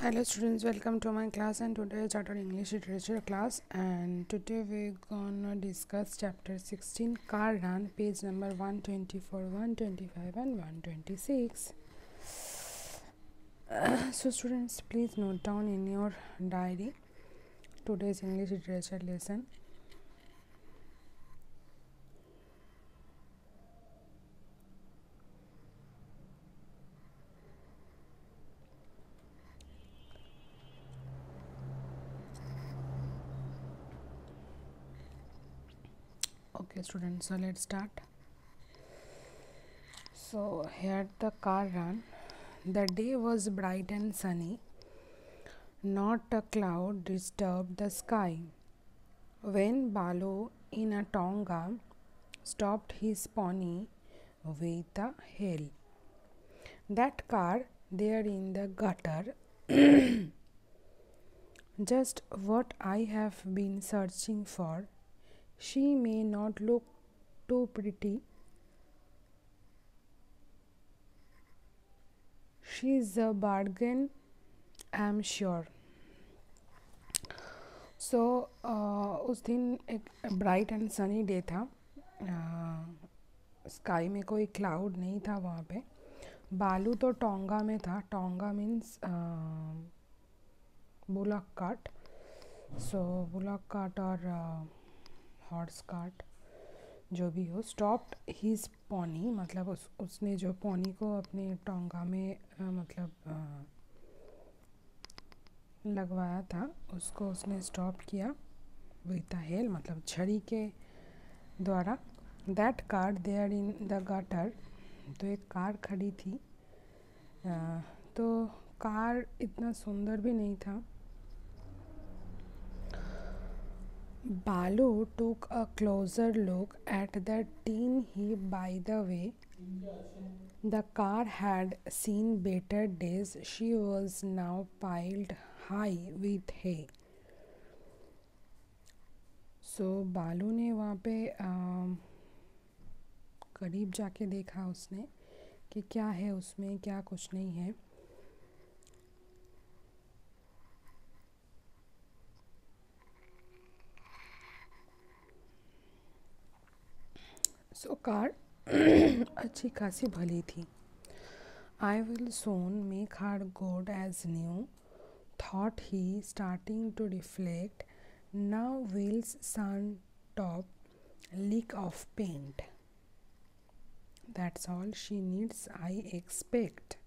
Hello students, welcome to my class, and today is our English literature class, and today we're gonna discuss chapter 16 Car Run, page number 124, 125 and 126. So students, please note down in your diary today's English literature lesson. Okay students, so let's start. So here the car ran. The day was bright and sunny. Not a cloud disturbed the sky. When Balu in a tonga stopped his pony with a hail. That car there in the gutter, just what I have been searching for. She may not look too pretty. She's a bargain, I'm sure. सो उस दिन एक bright and sunny day था. Sky में कोई cloud नहीं था वहाँ पे. बालू तो टोंगा में था. Tonga means bullock cart. So bullock cart और हॉर्स कार्ट जो भी हो. स्टॉप्ड हिज पॉनी, मतलब उसने जो पॉनी को अपने टोंगा में लगवाया था उसको उसने स्टॉप किया विथ अ हेल, मतलब छड़ी के द्वारा. That car there in the gutter, तो एक कार खड़ी थी. तो कार इतना सुंदर भी नहीं था. बालू took a closer look at the tin heap by the way. The car had seen better days. She was now piled high with hay. So बालू ने वहाँ पे करीब जाके देखा उसने कि क्या है उसमें, क्या कुछ नहीं है. सो कार अच्छी खासी भली थी. I will soon make her good as new, thought he, starting to reflect. Now wheels sun top lick of paint. That's all she needs, I expect.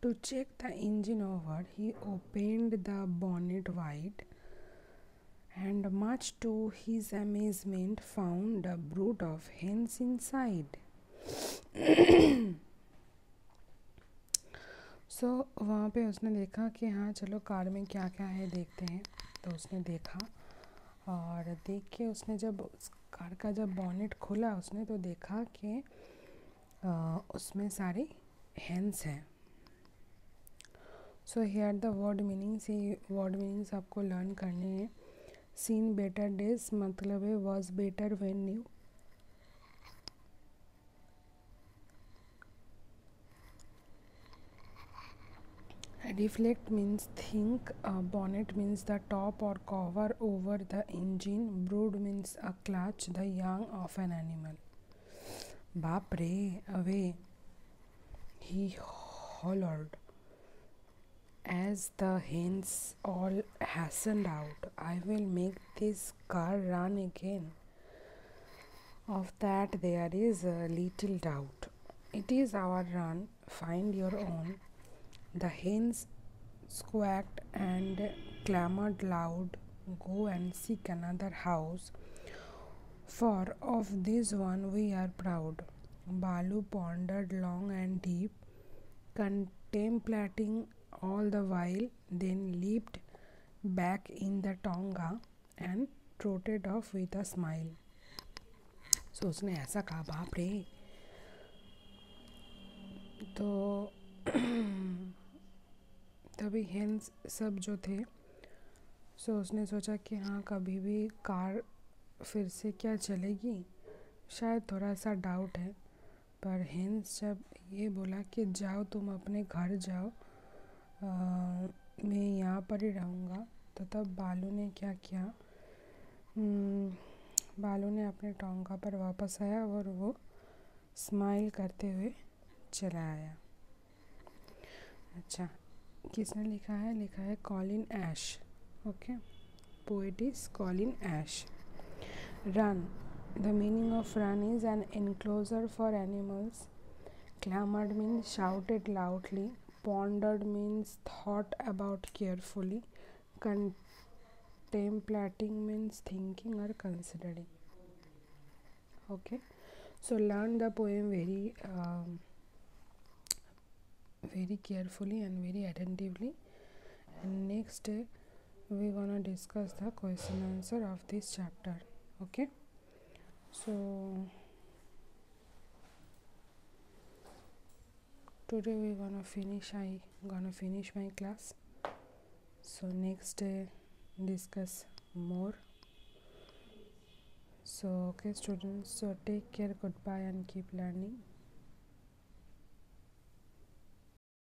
To check the engine over, he opened the bonnet wide and much to his amazement found a brood of hens inside. सो वहाँ पे उसने देखा कि हाँ चलो car में क्या क्या है देखते हैं. तो उसने देखा और देख के उसने जब उस कार का जब बॉनेट खोला उसने तो देखा कि उसमें सारे हेंस हैं. So here the word meanings, ये वर्ड मीनिंग्स आपको लर्न करने हैं. सीन बेटर डेज मतलब है was better when new. Reflect means think. Bonnet means the top or cover over the engine. Brood means a clutch, the young of an animal. Baap re, away, he hollered as the hens all hastened out. I will make this car run again. Of that there is a little doubt. It is our run, find your own. The hens squawked and clamored loud, go and seek another house, for of this one we are proud. Balu pondered long and deep, contemplating all the while, then leaped back in the tonga and trotted off with a smile. So उसने ऐसा कहा, बाप रे. तो तभी hence सब जो थे, सो उसने सोचा कि हाँ कभी भी कार फिर से क्या चलेगी, शायद थोड़ा सा डाउट है. पर हेंस जब ये बोला कि जाओ तुम अपने घर जाओ, पर ही रहूँगा। तो तब बालू ने क्या किया, बालू ने अपने टोंगा पर वापस आया और वो स्माइल करते हुए चला आया। अच्छा, किसने लिखा है? लिखा है Colin Ash. Okay, poet is Colin Ash. Run, the meaning of run is an enclosure for animals. Clamored means shouted loudly. Pondered means thought about carefully. Contemplating means thinking or considering. Okay, so learn the poem very carefully and very attentively. And next day we're gonna discuss the question answer of this chapter. Okay, so today we're gonna finish my class. So next day discuss more. So okay students, so take care, goodbye and keep learning.